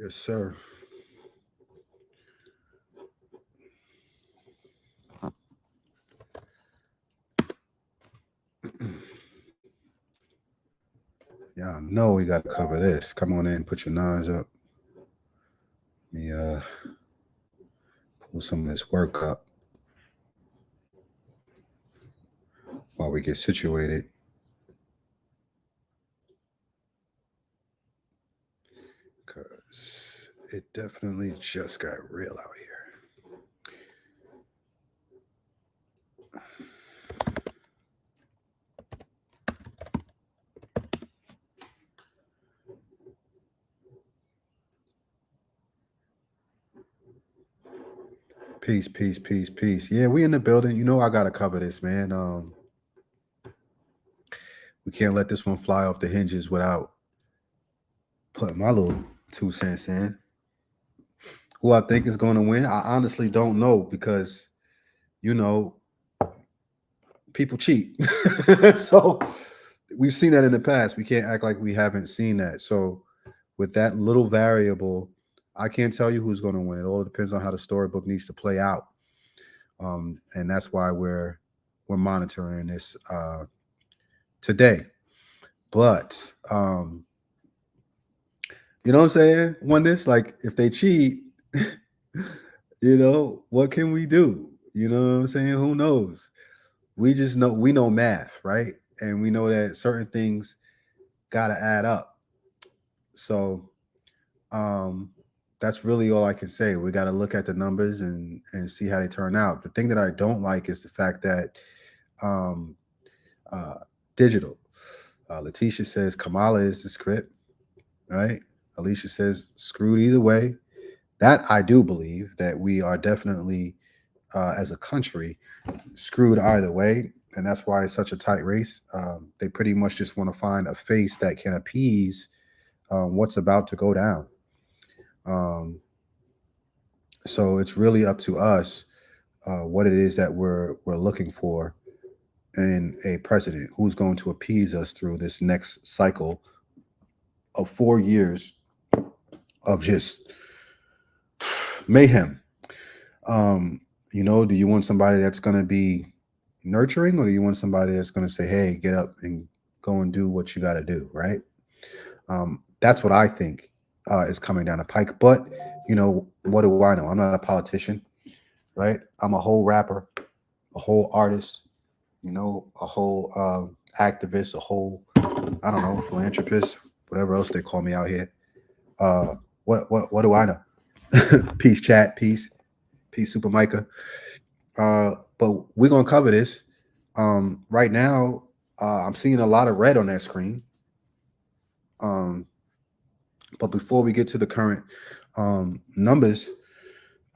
Yes, sir. Y'all know we got to cover this. Come on in, put your nines up. Let me pull some of this work up while we get situated. Because it definitely just got real out here. Peace, peace, peace, peace. Yeah, we in the building. You know I gotta cover this, man. We can't let this one fly off the hinges without putting my little 2 cents in. Who I think is going to win, I honestly don't know because you know people cheat. So we've seen that in the past. We can't act like we haven't seen that. So with that little variable, I can't tell you who's going to win. It all depends on how the storybook needs to play out, and that's why we're monitoring this today. But you know what I'm saying? When this, like, if they cheat, what can we do? You know what I'm saying? Who knows? We just know we know math, right? And we know that certain things gotta add up. So um that's really all I can say. We got to look at the numbers and see how they turn out. The thing that I don't like is the fact that um uh digital. Letitia says Kamala is the script, right? Alicia says screwed either way. That I do believe that we are definitely, as a country, screwed either way, and that's why it's such a tight race. They pretty much just want to find a face that can appease what's about to go down. Um, so it's really up to us what it is that we're looking for in a president who's going to appease us through this next cycle of 4 years of just mayhem. Um, do you want somebody that's going to be nurturing, or do you want somebody that's going to say, "Hey, get up and go and do what you got to do"? Right? That's what I think is coming down the pike. But what do I know? I'm not a politician, right? I'm a whole rapper, a whole artist, a whole activist, a whole, I don't know, philanthropist, whatever else they call me out here. What do I know? Peace, chat, peace, Super Micah. But we're gonna cover this. Right now, I'm seeing a lot of red on that screen. Um, but before we get to the current numbers,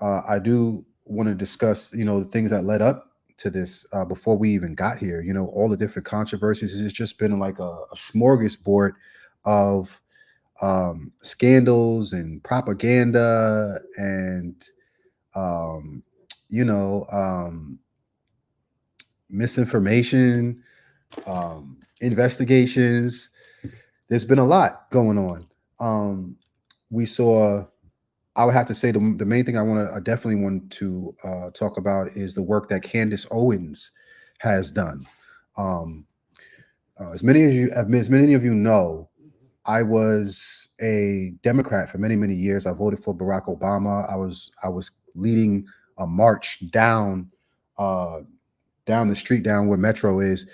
I do want to discuss, the things that led up to this before we even got here. All the different controversies. It's just been like a smorgasbord of scandals and propaganda and um, you know um, misinformation, investigations. There's been a lot going on. We saw. I would have to say the main thing I definitely want to talk about is the work that Candace Owens has done. Um, as many of you know, I was a Democrat for many years. I voted for Barack Obama. I was leading a march uh, down the street, down where Metro is,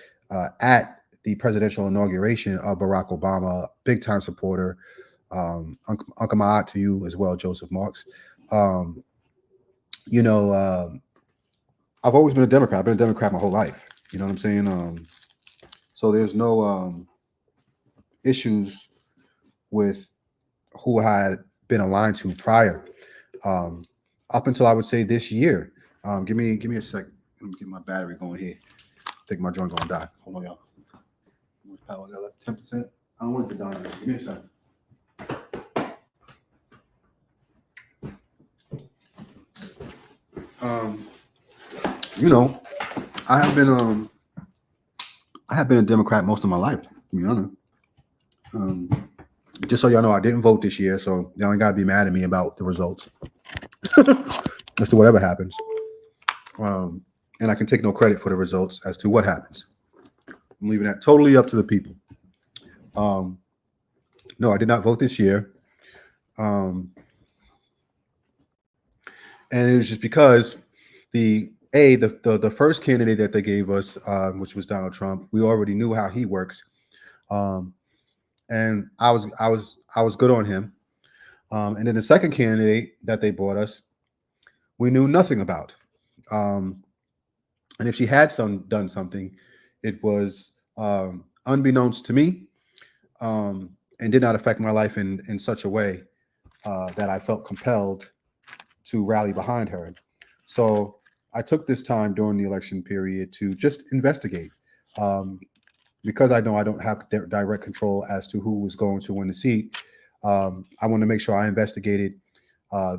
at the presidential inauguration of Barack Obama. Big time supporter. Uncle Ma'at to you as well, Joseph Marks. Um, you know, I've always been a Democrat. I've been a Democrat my whole life. You know what I'm saying? So there's no issues with who I had been aligned to prior, um, up until I would say this year. Give me a second. Let me get my battery going here. I think my joint gonna die. Hold on, y'all. How much power I got left? 10%. I don't want it to die. Give me a second. Um, you know, I have been I have been a Democrat most of my life, to be honest. Um, Just so y'all know, I didn't vote this year, so y'all ain't gotta be mad at me about the results. As to whatever happens, um, and I can take no credit for the results as to what happens. I'm leaving that totally up to the people. Um, no, I did not vote this year, um, and it was just because the first candidate that they gave us, which was Donald Trump, we already knew how he works, um, and I was good on him. And then the second candidate that they brought us, we knew nothing about. Um, and if she had done something, it was unbeknownst to me, and did not affect my life in such a way that I felt compelled to rally behind her. So I took this time during the election period to just investigate. Um, because I know I don't have direct control as to who was going to win the seat, I want to make sure I investigated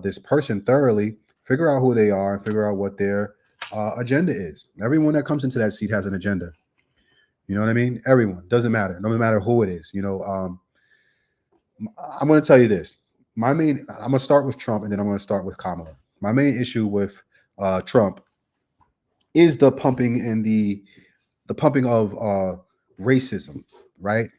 this person thoroughly, figure out who they are, and figure out what their agenda is. Everyone that comes into that seat has an agenda. You know what I mean? Everyone, doesn't matter, no matter who it is. I'm going to tell you this. I'm going to start with Trump, and then I'm going to start with Kamala. My main issue with Trump is the pumping of racism, right?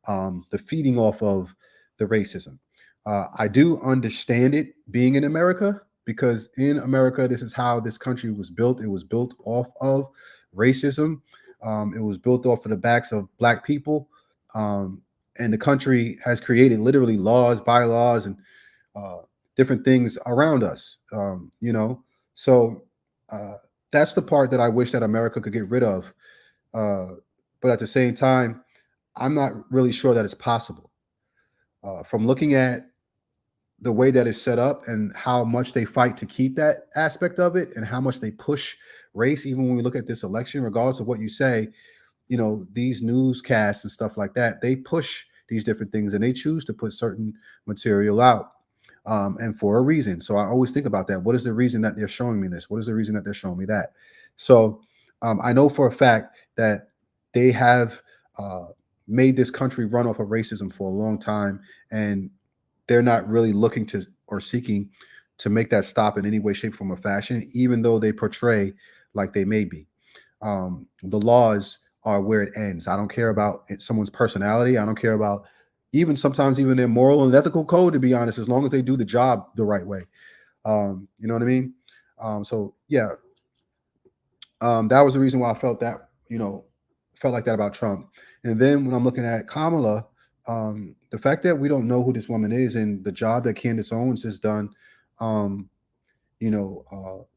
The feeding off of the racism. I do understand it being in America, because in America, this is how this country was built. It was built off of racism. It was built off of the backs of Black people. Um, and the country has created literally laws, bylaws, and uh, different things around us. So uh, that's the part that I wish that America could get rid of. Uh, but at the same time, I'm not really sure that it's possible. From looking at the way that it's set up and how much they fight to keep that aspect of it, and how much they push race, even when we look at this election, regardless of what you say, these newscasts and stuff like that, they push these different things and they choose to put certain material out. And for a reason. So I always think about that. What is the reason that they're showing me this? What is the reason that they're showing me that? So I know for a fact that they have uh, made this country run off of racism for a long time, and they're not really looking to or seeking to make that stop in any way, shape, form, or fashion, even though they portray like they may be. The laws are where it ends. I don't care about someone's personality. I don't care about sometimes even their moral and ethical code, to be honest, as long as they do the job the right way. You know what I mean? So yeah, that was the reason why I felt like that about Trump. And then when I'm looking at Kamala, the fact that we don't know who this woman is and the job that Candace Owens has done, um,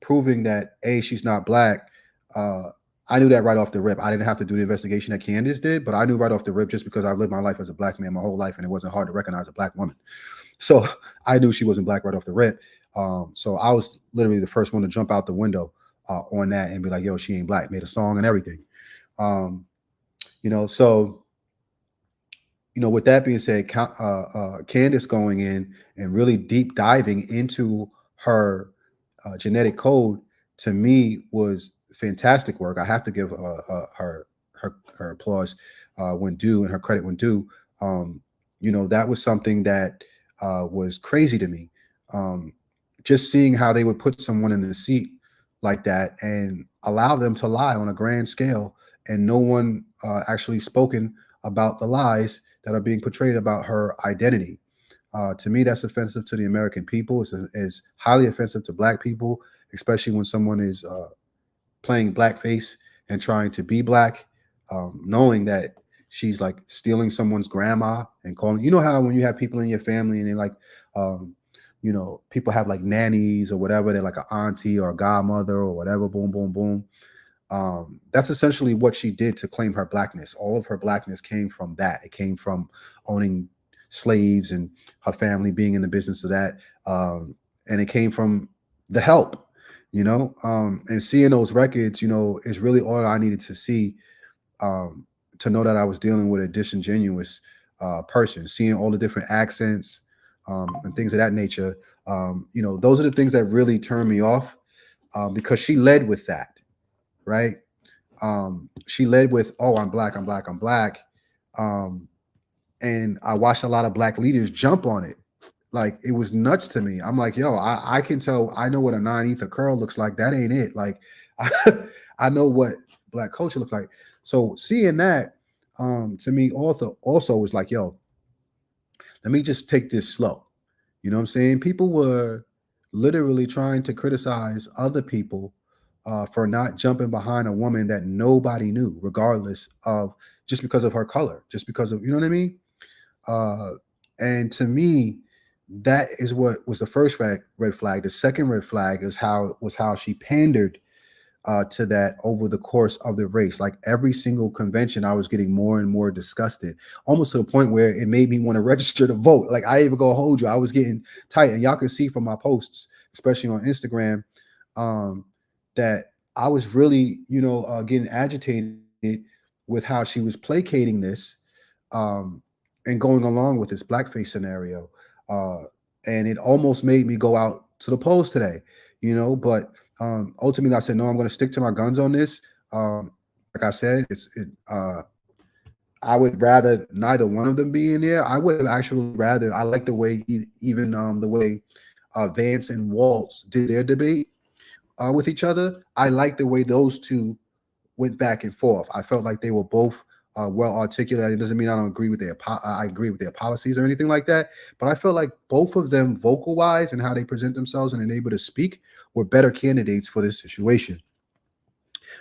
proving that she's not Black. Uh, I knew that right off the rip. I didn't have to do the investigation that Candace did, but I knew right off the rip, just because I've lived my life as a Black man my whole life, and it wasn't hard to recognize a Black woman. So I knew she wasn't Black right off the rip. So I was literally the first one to jump out the window on that and be like, "Yo, she ain't Black." Made a song and everything. Um, so with that being said, Candace going in and really deep diving into her genetic code, to me, was fantastic work. I have to give her applause when due, and her credit when due. That was something that was crazy to me. Um, just seeing how they would put someone in the seat like that and allow them to lie on a grand scale, and no one actually spoken about the lies that are being portrayed about her identity. To me, that's offensive to the American people. It's highly offensive to Black people, especially when someone is playing blackface and trying to be Black, knowing that she's like stealing someone's grandma and calling. You know how when you have people in your family and they like, people have like nannies or whatever, they're like an auntie or a godmother or whatever, boom, boom, boom. That's essentially what she did to claim her Blackness. All of her Blackness came from that. It came from owning slaves and her family being in the business of that. And it came from the help, and seeing those records, is really all I needed to see, um, to know that I was dealing with a disingenuous person. Seeing all the different accents and things of that nature, those are the things that really turn me off, because she led with that, right? She led with, "Oh, I'm Black, I'm Black, I'm Black," um, and I watched a lot of black leaders jump on it. Like it was nuts to me. I'm like, yo, I can tell. I know what a non-ether curl looks like. That ain't it. Like, I know what black culture looks like. So seeing that, to me, also was like, yo, let me just take this slow. You know what I'm saying? People were literally trying to criticize other people for not jumping behind a woman that nobody knew, regardless of just because of her color, just because of, you know what I mean? Uh, and to me, that is what was the first red flag. The second red flag is how she pandered to that over the course of the race. Like every single convention, I was getting more and more disgusted, almost to the point where it made me want to register to vote. Like I even go hold you, I was getting tight, and y'all can see from my posts, especially on Instagram, um, that I was really, getting agitated with how she was placating this, um, and going along with this blackface scenario. Uh, and it almost made me go out to the polls today, but ultimately I said, no, I'm going to stick to my guns on this. Like I said, I would rather neither one of them be in there. I would have actually rather, I like the way, even the way Vance and Waltz did their debate with each other. I like the way those two went back and forth. I felt like they were both well articulated. It doesn't mean I don't agree with I agree with their policies or anything like that. But I felt like both of them, vocal wise and how they present themselves and are able to speak, were better candidates for this situation.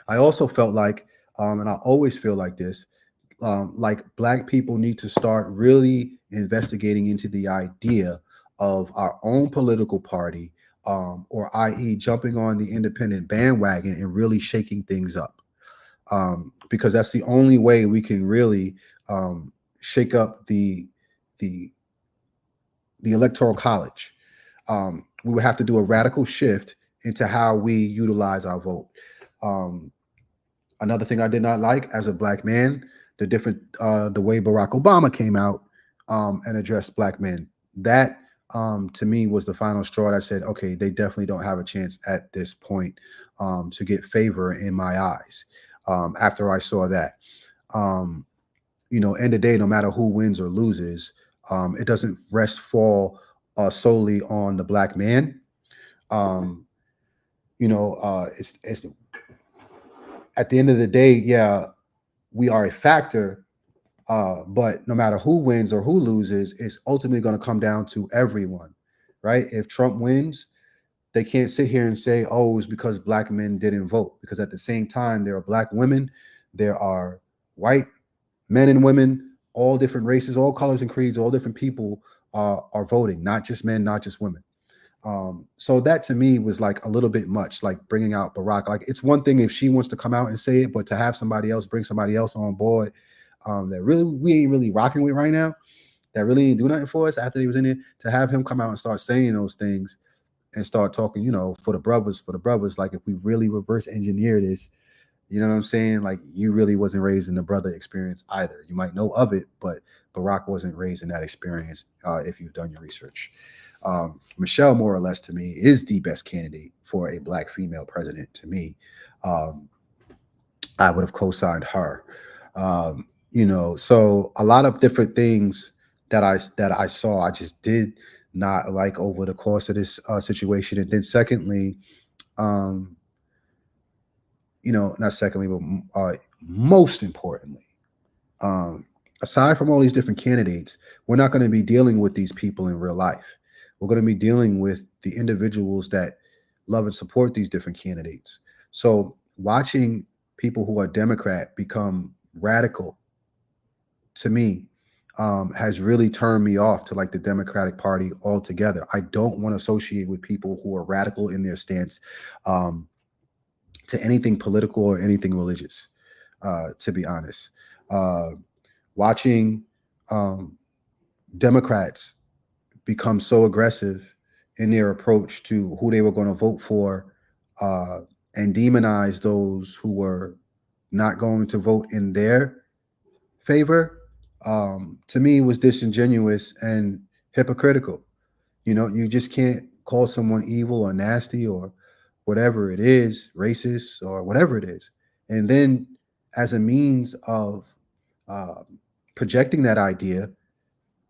I also felt like, and I always feel like this, like black people need to start really investigating into the idea of our own political party, or i.e., jumping on the independent bandwagon and really shaking things up, because that's the only way we can really shake up the the electoral college. We would have to do a radical shift into how we utilize our vote. Um, Another thing I did not like as a black man, the way Barack Obama came out and addressed black men. That to me was the final straw that said, okay, they definitely don't have a chance at this point to get favor in my eyes. After I saw that, um, end of the day, no matter who wins or loses, it doesn't solely on the black man. Um, it's at the end of the day, yeah, we are a factor, but no matter who wins or who loses, it's ultimately going to come down to everyone, right? If Trump wins, they can't sit here and say, oh, it's because black men didn't vote. Because at the same time, there are black women, there are white men and women, all different races, all colors and creeds, all different people are voting, not just men, not just women. So that to me was like a little bit much, like bringing out Barack. Like it's one thing if she wants to come out and say it, but to have somebody else bring somebody else on board that really we ain't really rocking with right now, that really ain't do nothing for us after he was in it, to have him come out and start saying those things and start talking, for the brothers, like if we really reverse engineer this, you know what I'm saying? Like you really wasn't raised in the brother experience either. You might know of it, but Barack wasn't raised in that experience. If you've done your research, Michelle, more or less, to me, is the best candidate for a black female president. To me, um, I would have co-signed her. So a lot of different things that I saw, I just did not like over the course of this situation. And then secondly, um, not secondly, but most importantly, um, aside from all these different candidates, we're not going to be dealing with these people in real life. We're going to be dealing with the individuals that love and support these different candidates. So watching people who are Democrat become radical, to me, has really turned me off to like the Democratic Party altogether. I don't want to associate with people who are radical in their stance um, to anything political or anything religious. To be honest, uh, watching um, Democrats become so aggressive in their approach to who they were going to vote for, uh, and demonize those who were not going to vote in their favor, to me was disingenuous and hypocritical. You just can't call someone evil or nasty or whatever it is, racist or whatever it is, and then as a means of uh, projecting that idea,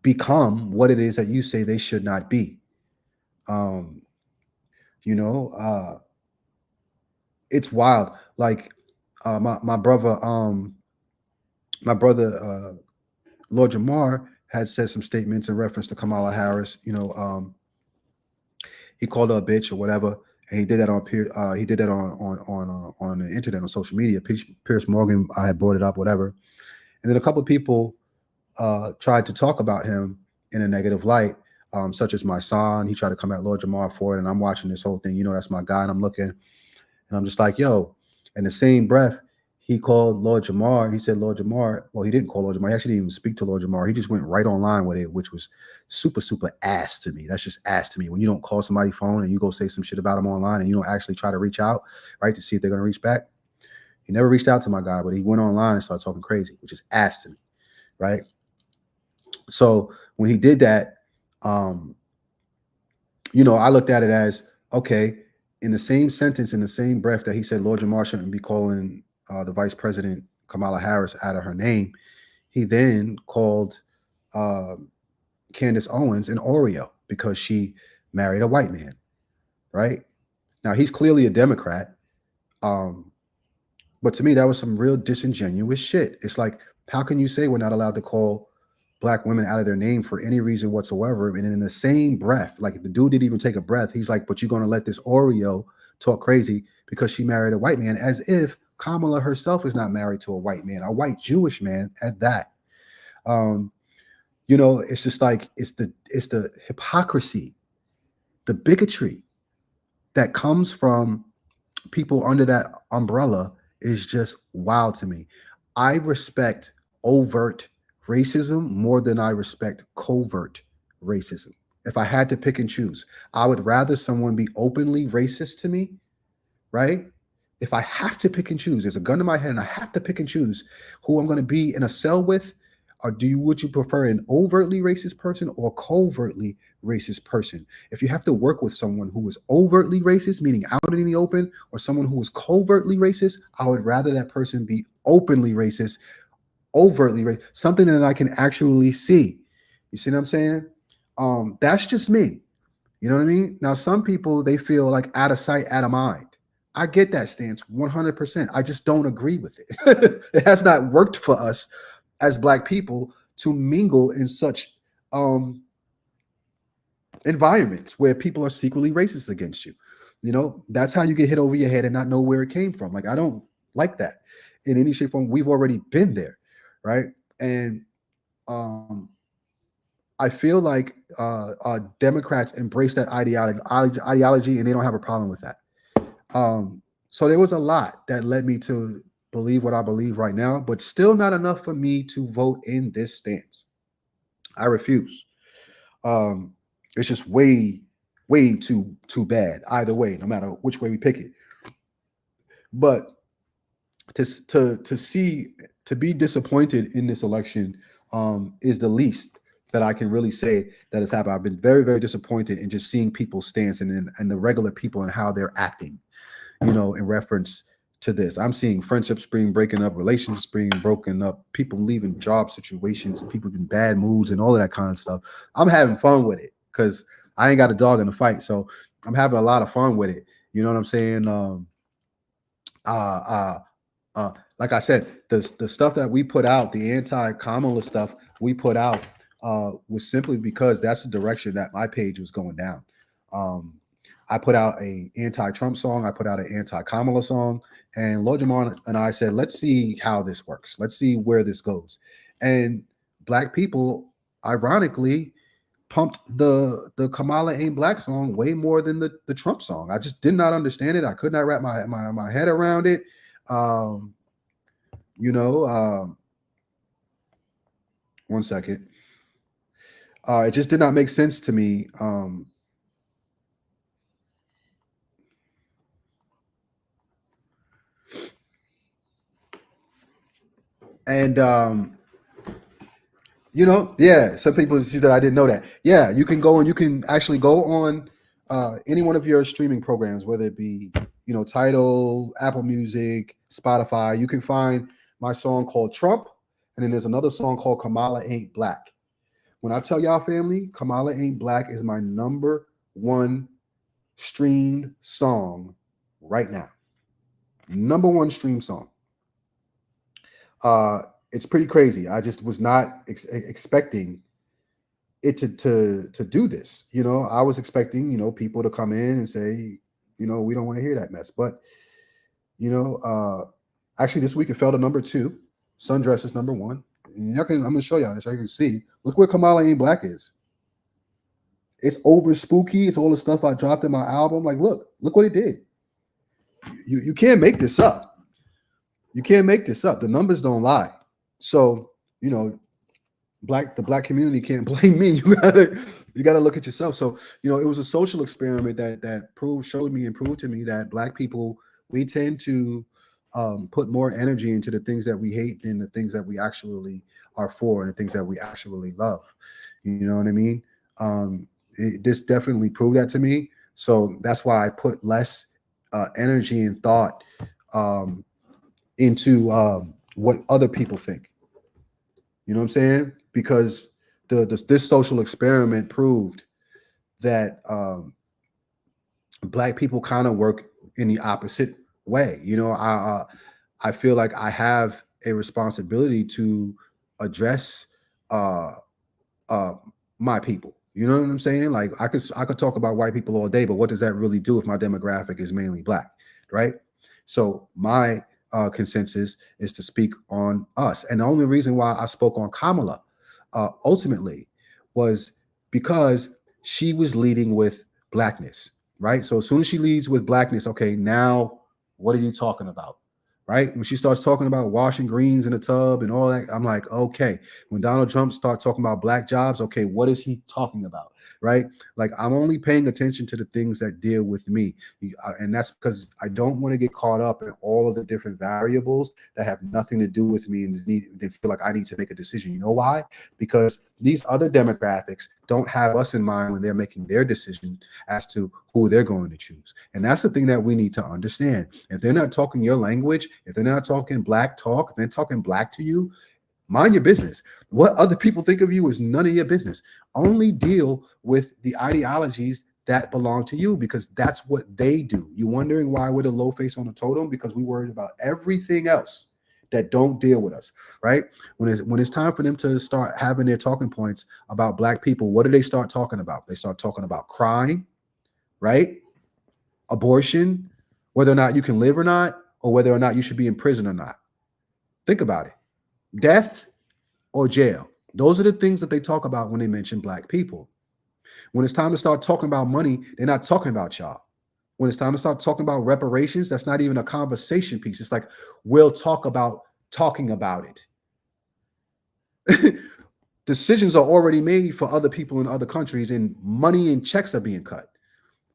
become what it is that you say they should not be. Um, you know, it's wild. Like my brother, Lord Jamar had said some statements in reference to Kamala Harris. He called her a bitch or whatever, and he did that he did that on the internet, on social media. Pierce Morgan, I had brought it up, whatever, and then a couple of people tried to talk about him in a negative light, such as my son. He tried to come at Lord Jamar for it, and I'm watching this whole thing. That's my guy, and I'm looking, and I'm just like, yo. In the same breath, he called Lord Jamar. He said Lord Jamar. Well, he didn't call Lord Jamar. He actually didn't even speak to Lord Jamar. He just went right online with it, which was super, super ass to me. That's just ass to me. When you don't call somebody's phone and you go say some shit about them online and you don't actually try to reach out, right, to see if they're going to reach back. He never reached out to my guy, but he went online and started talking crazy, which is ass to me, right? So when he did that, I looked at it as, okay, in the same sentence, in the same breath that he said Lord Jamar shouldn't be calling the Vice President Kamala Harris out of her name, he then called uh, Candace Owens an Oreo because she married a white man, right? Now, he's clearly a Democrat, but to me, that was some real disingenuous shit. It's like, how can you say we're not allowed to call black women out of their name for any reason whatsoever? And in the same breath, like the dude didn't even take a breath. He's like, but you're going to let this Oreo talk crazy because she married a white man, as if Kamala herself is not married to a white man, a white Jewish man at that. It's just like, it's the hypocrisy, the bigotry that comes from people under that umbrella is just wild to me. I respect overt racism more than I respect covert racism. If I had to pick and choose, I would rather someone be openly racist to me, right? If I have to pick and choose, there's a gun to my head and I have to pick and choose who I'm going to be in a cell with, or would you prefer an overtly racist person or a covertly racist person? If you have to work with someone who is overtly racist, meaning out in the open, or someone who is covertly racist, I would rather that person be openly racist, overtly racist, something that I can actually see. You see what I'm saying? That's just me. You know what I mean? Now, some people, they feel like out of sight, out of mind. I get that stance 100%. I just don't agree with it. It has not worked for us as black people to mingle in such environments where people are secretly racist against you. That's how you get hit over your head and not know where it came from. Like, I don't like that in any shape or form. We've already been there, right? And I feel like Democrats embrace that ideology, and they don't have a problem with that. So there was a lot that led me to believe what I believe right now, but still not enough for me to vote in this stance. I refuse. It's just way, way too bad either way, no matter which way we pick it. But to be disappointed in this election is the least that I can really say that has happened. I've been very, very disappointed in just seeing people's stance and the regular people and how they're acting, in reference to this. I'm seeing friendships being breaking up, relationships being broken up, people leaving job situations, people in bad moods and all of that kind of stuff. I'm having fun with it because I ain't got a dog in the fight. So I'm having a lot of fun with it. You know what I'm saying? Like I said, the stuff that we put out, the anti-Kamala stuff we put out, was simply because that's the direction that my page was going down. I put out a anti-Trump song, I put out an anti-Kamala song, and Lord Jamar and I said, let's see how this works. Let's see where this goes. And black people, ironically, pumped the Kamala Ain't Black song way more than the Trump song. I just did not understand it. I could not wrap my head around it. One second. It just did not make sense to me. And yeah, some people, she said, I didn't know that. Yeah, you can go and you can actually go on any one of your streaming programs, whether it be Tidal, Apple Music, Spotify. You can find my song called Trump, and then there's another song called Kamala Ain't Black. When I tell y'all, family, Kamala Ain't Black is my number one streamed song right now. Number one stream song. Uh, it's pretty crazy. I just was not expecting it to do this. I was expecting people to come in and say, we don't want to hear that mess. But you know, actually this week it fell to number two. Sundress is number one. And I'm gonna show y'all this so you can see. Look where Kamala Ain't Black is. It's over spooky. It's all the stuff I dropped in my album. Like, look what it did. You can't make this up. You can't make this up. The numbers don't lie. So, the black community can't blame me. You gotta look at yourself. So, it was a social experiment that showed me and proved to me that black people, we tend to put more energy into the things that we hate than the things that we actually are for and the things that we actually love. You know what I mean? This definitely proved that to me. So that's why I put less energy and thought into what other people think. You know what I'm saying? Because this social experiment proved that black people kind of work in the opposite way. I feel like I have a responsibility to address my people. You know what I'm saying? Like I could talk about white people all day, but what does that really do if my demographic is mainly black, right? So my consensus is to speak on us, and the only reason why I spoke on Kamala ultimately was because she was leading with blackness, right? So as soon as she leads with blackness, okay, now what are you talking about? Right? When she starts talking about washing greens in a tub and all that, I'm like, okay. When Donald Trump starts talking about black jobs, okay, what is he talking about? Right? Like, I'm only paying attention to the things that deal with me. And that's because I don't want to get caught up in all of the different variables that have nothing to do with me and they feel like I need to make a decision. You know why? Because these other demographics don't have us in mind when they're making their decisions as to who they're going to choose. And that's the thing that we need to understand. If they're not talking your language, if they're not talking black talk, if they're talking black to you, mind your business. What other people think of you is none of your business. Only deal with the ideologies that belong to you, because that's what they do. You wondering why we're the low face on the totem? Because we worried about everything else that don't deal with us, right? When it's time for them to start having their talking points about black people, what do they start talking about? They start talking about crime, right? Abortion, whether or not you can live or not, or whether or not you should be in prison or not. Think about it. Death or jail. Those are the things that they talk about when they mention black people. When it's time to start talking about money, they're not talking about y'all. When it's time to start talking about reparations, that's not even a conversation piece. It's like, we'll talk about talking about it. Decisions are already made for other people in other countries, and money and checks are being cut.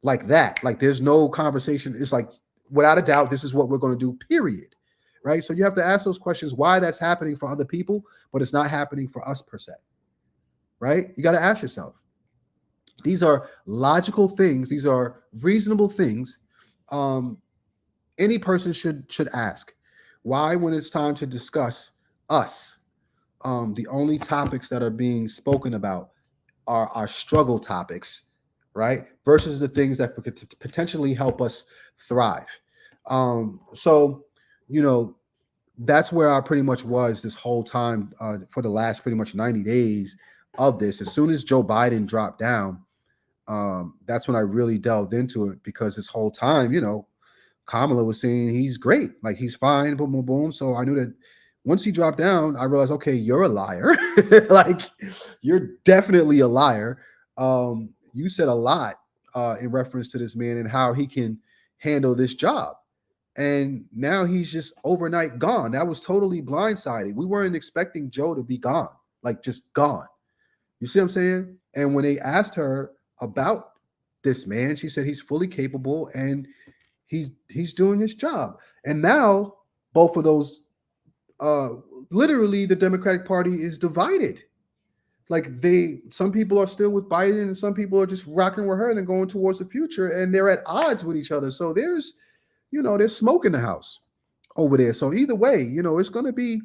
Like that. Like, there's no conversation. It's like, without a doubt, this is what we're going to do, period. Right? So you have to ask those questions, why that's happening for other people, but it's not happening for us per se. Right? You got to ask yourself. These are logical things. These are reasonable things. Any person should ask. Why, when it's time to discuss us, the only topics that are being spoken about are our struggle topics, right? Versus the things that could potentially help us thrive. So, that's where I pretty much was this whole time for the last pretty much 90 days of this. As soon as Joe Biden dropped down, that's when I really delved into it, because this whole time, Kamala was saying he's great, like he's fine, boom, boom, boom. So I knew that once he dropped down, I realized, okay, you're a liar. Like, you're definitely a liar. You said a lot in reference to this man and how he can handle this job. And now he's just overnight gone. That was totally blindsided. We weren't expecting Joe to be gone, like just gone. You see what I'm saying? And when they asked her about this man, she said he's fully capable and he's doing his job. And now both of those, literally, the Democratic Party is divided. Like, some people are still with Biden and some people are just rocking with her and going towards the future, and they're at odds with each other. So there's smoke in the house over there. So either way, it's going to be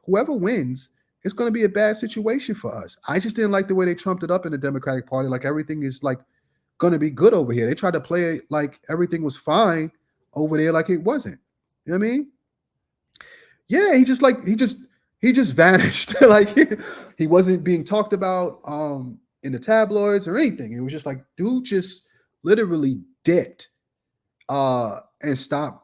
whoever wins it's going to be a bad situation for us. I just didn't like the way they trumped it up in the Democratic Party. Like everything is like going to be good over here. They tried to play it like everything was fine over there, like it wasn't. You know what I mean? Yeah, he just vanished. Like he wasn't being talked about in the tabloids or anything. It was just like dude just literally dipped and stopped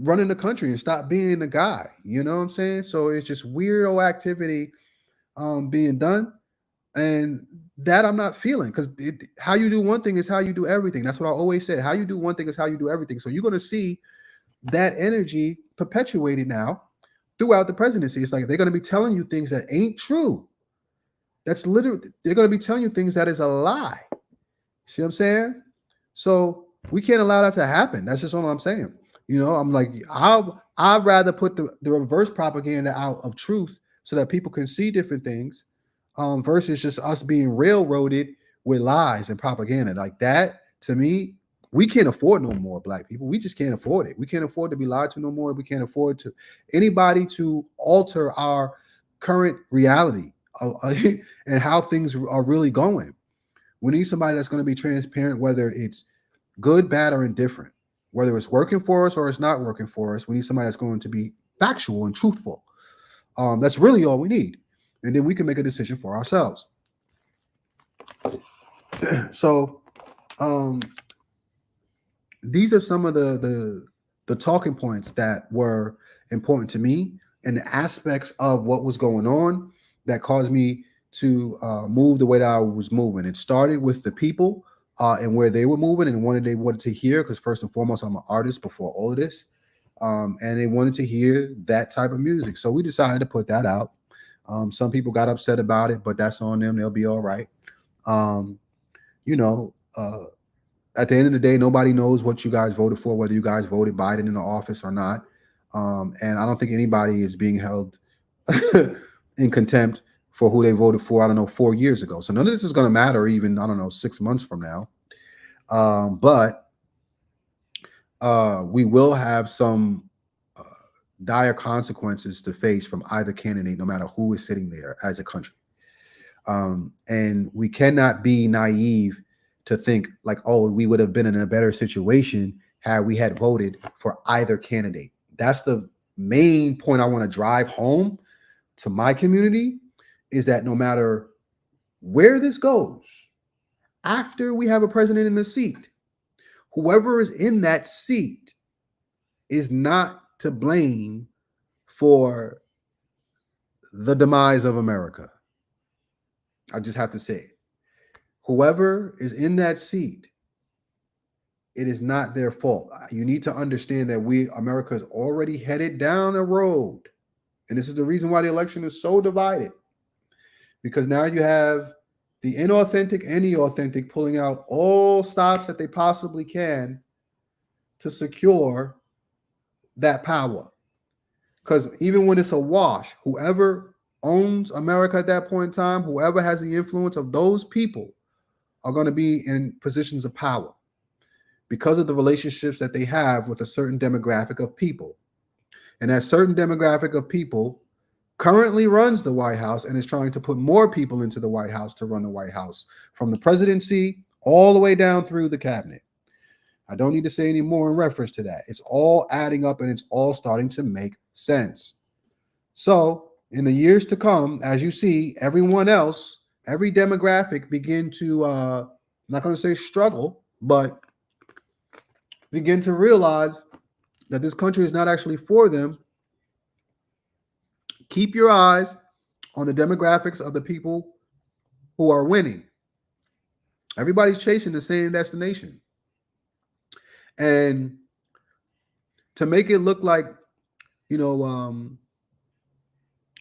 running the country and stopped being the guy. You know what I'm saying? So it's just weirdo activity being done. And that I'm not feeling because how you do one thing is how you do everything. That's what I always said. How you do one thing is how you do everything. So you're going to see that energy perpetuated now throughout the presidency. It's like they're going to be telling you things that ain't true. That's literally, they're going to be telling you things that is a lie. See what I'm saying? So we can't allow that to happen. That's just all I'm saying. You know, I'm like, I'd rather put the reverse propaganda out of truth so that people can see different things versus just us being railroaded with lies and propaganda. Like that, to me, we can't afford no more black people. We just can't afford it. We can't afford to be lied to no more. We can't afford to anybody to alter our current reality and how things are really going. We need somebody that's going to be transparent, whether it's good, bad, or indifferent. Whether it's working for us or it's not working for us, we need somebody that's going to be factual and truthful. That's really all we need. And then we can make a decision for ourselves. So these are some of the talking points that were important to me and the aspects of what was going on that caused me to move the way that I was moving. It started with the people and where they were moving and they wanted to hear, because first and foremost, I'm an artist before all of this. And they wanted to hear that type of music. So we decided to put that out. Some people got upset about it, but that's on them. They'll be all right. You know, at the end of the day, nobody knows what you guys voted for, whether you guys voted Biden into office or not. And I don't think anybody is being held in contempt for who they voted for, I don't know, 4 years ago. So none of this is going to matter even, I don't know, 6 months from now. But we will have some dire consequences to face from either candidate, no matter who is sitting there as a country. And we cannot be naive to think like, oh, we would have been in a better situation had we had voted for either candidate. That's the main point I want to drive home to my community, is that no matter where this goes, after we have a president in the seat, whoever is in that seat is not to blame for the demise of America. I just have to say it. Whoever is in that seat, it is not their fault. You need to understand that America is already headed down a road. And this is the reason why the election is so divided. Because now you have the inauthentic and the authentic pulling out all stops that they possibly can to secure that power. Because even when it's a wash, whoever owns America at that point in time, whoever has the influence of those people are going to be in positions of power because of the relationships that they have with a certain demographic of people. And that certain demographic of people currently runs the White House and is trying to put more people into the White House to run the White House, from the presidency all the way down through the cabinet. I don't need to say any more in reference to that. It's all adding up and it's all starting to make sense. So in the years to come, as you see, everyone else, every demographic begin to, I'm not going to say struggle, but begin to realize that this country is not actually for them. Keep your eyes on the demographics of the people who are winning. Everybody's chasing the same destination. And to make it look like,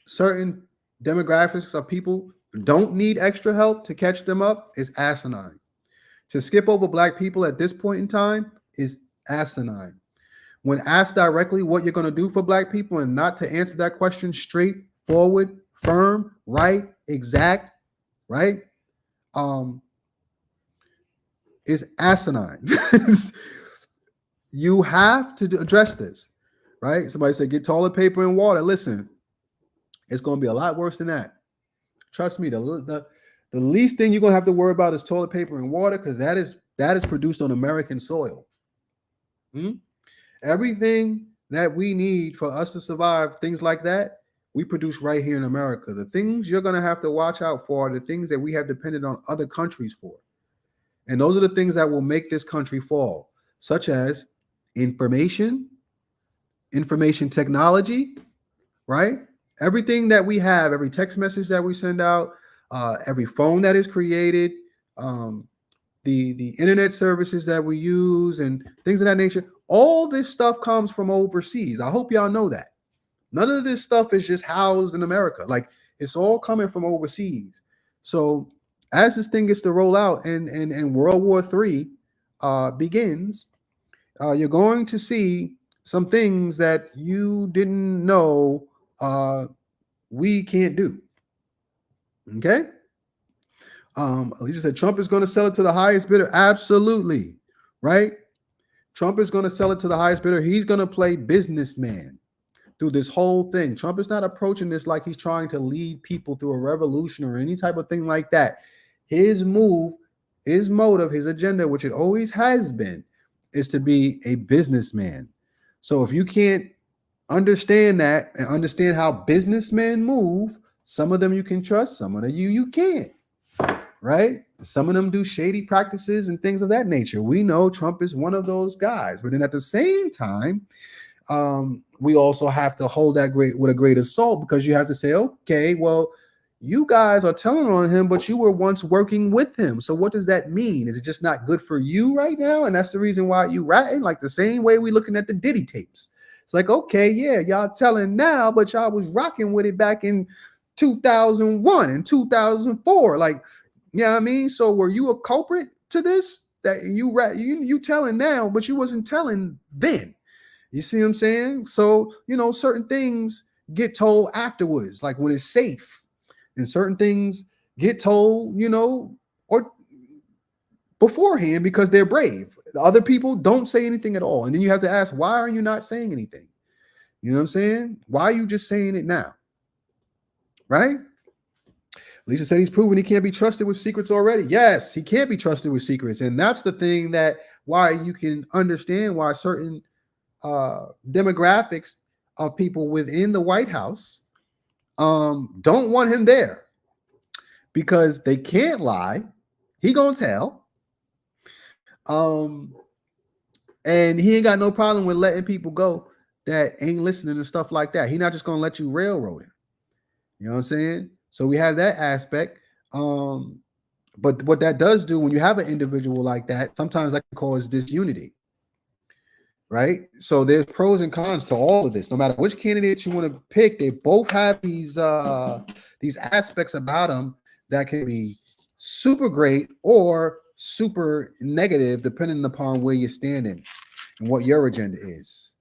certain demographics of people don't need extra help to catch them up is asinine. To skip over black people at this point in time is asinine. When asked directly what you're going to do for black people and not to answer that question straightforward, firm, right, exact, right, is asinine. You have to address this, right? Somebody said, get toilet paper and water. Listen, It's going to be a lot worse than that. Trust me. The least thing you're going to have to worry about is toilet paper and water, because that is produced on American soil. Hmm? Everything that we need for us to survive, things like that, we produce right here in America. The things you're going to have to watch out for are the things that we have depended on other countries for. And those are the things that will make this country fall, such as information, information technology, right? Everything that we have, every text message that we send out, every phone that is created, um, the internet services that we use, and things of that nature. All this stuff comes from overseas. I hope y'all know that. None of this stuff is just housed in America. Like, it's all coming from overseas. So as this thing gets to roll out and World War III begins, you're going to see some things that you didn't know we can't do. Okay. Alicia said Trump is going to sell it to the highest bidder. Absolutely. Right. Trump is going to sell it to the highest bidder. He's going to play businessman through this whole thing. Trump is not approaching this like he's trying to lead people through a revolution or any type of thing like that. His move, his motive, his agenda, which it always has been, is to be a businessman. So if you can't understand that and understand how businessmen move, some of them you can trust, some of you can't. Right? Some of them do shady practices and things of that nature. We know Trump is one of those guys, but then at the same time, we also have to hold that with a great assault, because you have to say, okay, well, you guys are telling on him, but you were once working with him. So what does that mean? Is it just not good for you right now? And that's the reason why you ratting, like the same way we looking at the Diddy tapes. It's like, okay, yeah, y'all telling now, but y'all was rocking with it back in 2001 and 2004. Like, you know what I mean? So were you a culprit to this that you telling now, but you wasn't telling then? You see what I'm saying? So, certain things get told afterwards, like when it's safe, and certain things get told, or beforehand, because they're brave. The other people don't say anything at all. And then you have to ask, why are you not saying anything? You know what I'm saying? Why are you just saying it now? Right? Alicia said he's proven he can't be trusted with secrets already. Yes, he can't be trusted with secrets. And that's the thing that why you can understand why certain demographics of people within the White House don't want him there, because they can't lie. He gonna tell. And he ain't got no problem with letting people go that ain't listening and stuff like that. He's not just gonna let you railroad him. You know what I'm saying? So we have that aspect. But what that does do, when you have an individual like that, sometimes that can cause disunity. Right? So there's pros and cons to all of this. No matter which candidate you want to pick, they both have these aspects about them that can be super great or super negative, depending upon where you're standing and what your agenda is.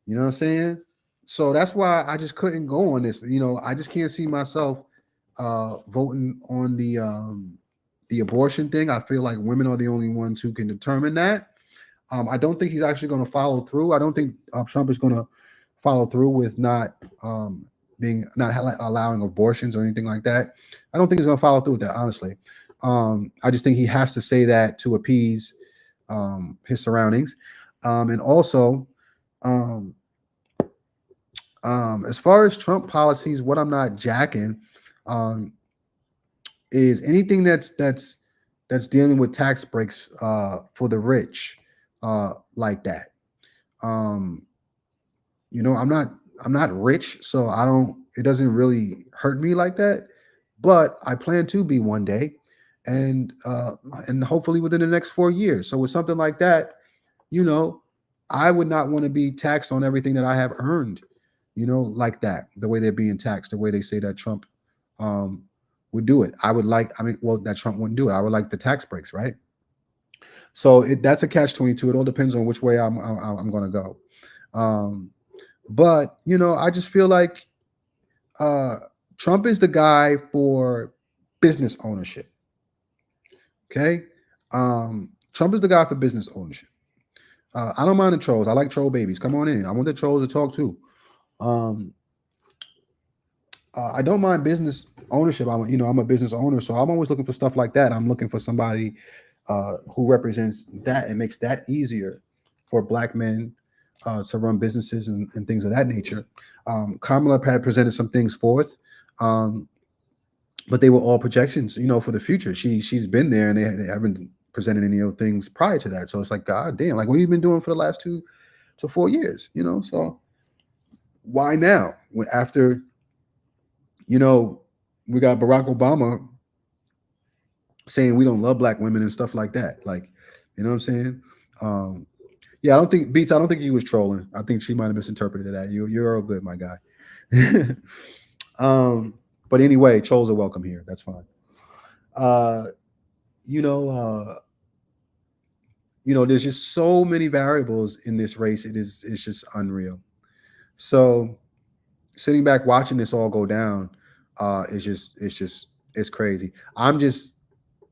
You know what I'm saying? So that's why I just couldn't go on this. I just can't see myself voting on the abortion thing. I feel like women are the only ones who can determine that. I don't think he's actually going to follow through. I don't think Trump is going to follow through with not allowing abortions or anything like that. I don't think he's going to follow through with that, honestly. I just think he has to say that to appease his surroundings. And also, as far as Trump policies, what I'm not jacking is anything that's dealing with tax breaks for the rich. Like that. I'm not rich, so it doesn't really hurt me like that, but I plan to be one day, and hopefully within the next 4 years. So with something like that, I would not want to be taxed on everything that I have earned, like that, the way they're being taxed, the way they say that Trump would do it. That Trump wouldn't do it. I would like the tax breaks, right? So that's a catch-22. It all depends on which way I'm going to go. But I just feel like Trump is the guy for business ownership. Okay, Trump is the guy for business ownership. I don't mind the trolls. I like troll babies. Come on in. I want the trolls to talk too. I don't mind business ownership. I'm a business owner, so I'm always looking for stuff like that. I'm looking for somebody who represents that and makes that easier for Black men to run businesses and things of that nature. Kamala had presented some things forth, um, but they were all projections, for the future. She's been there, and they haven't presented any of things prior to that. So it's like, God damn, like what have you been doing for the last 2 to 4 years? So why now? After you know we got Barack Obama saying we don't love Black women and stuff like that. Like, you know what I'm saying? Um, yeah, I don't think Beats. I don't think he was trolling. I think she might have misinterpreted that. You're all good, my guy. um, but anyway, trolls are welcome here. That's fine. Uh, you know, uh, there's just so many variables in this race. It's just unreal. So sitting back watching this all go down, it's crazy.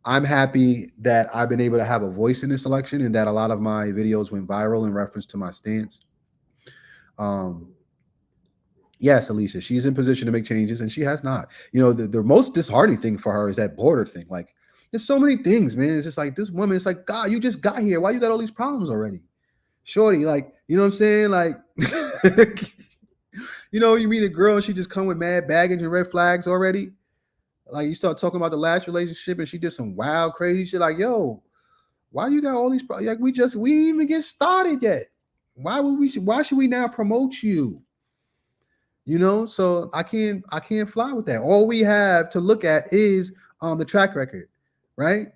I'm happy that I've been able to have a voice in this election and that a lot of my videos went viral in reference to my stance. Um, yes, Alicia, she's in position to make changes and she has not. The most disheartening thing for her is that border thing. Like, there's so many things, man. It's just like this woman, it's like, God, you just got here. Why you got all these problems already? Shorty, like, you know what I'm saying? Like, you meet a girl and she just come with mad baggage and red flags already. Like, you start talking about the last relationship and she did some wild, crazy shit. Like, yo, why you got all these problems? Like, we didn't even get started yet. Why should we now promote you? So I can't fly with that. All we have to look at is the track record, right?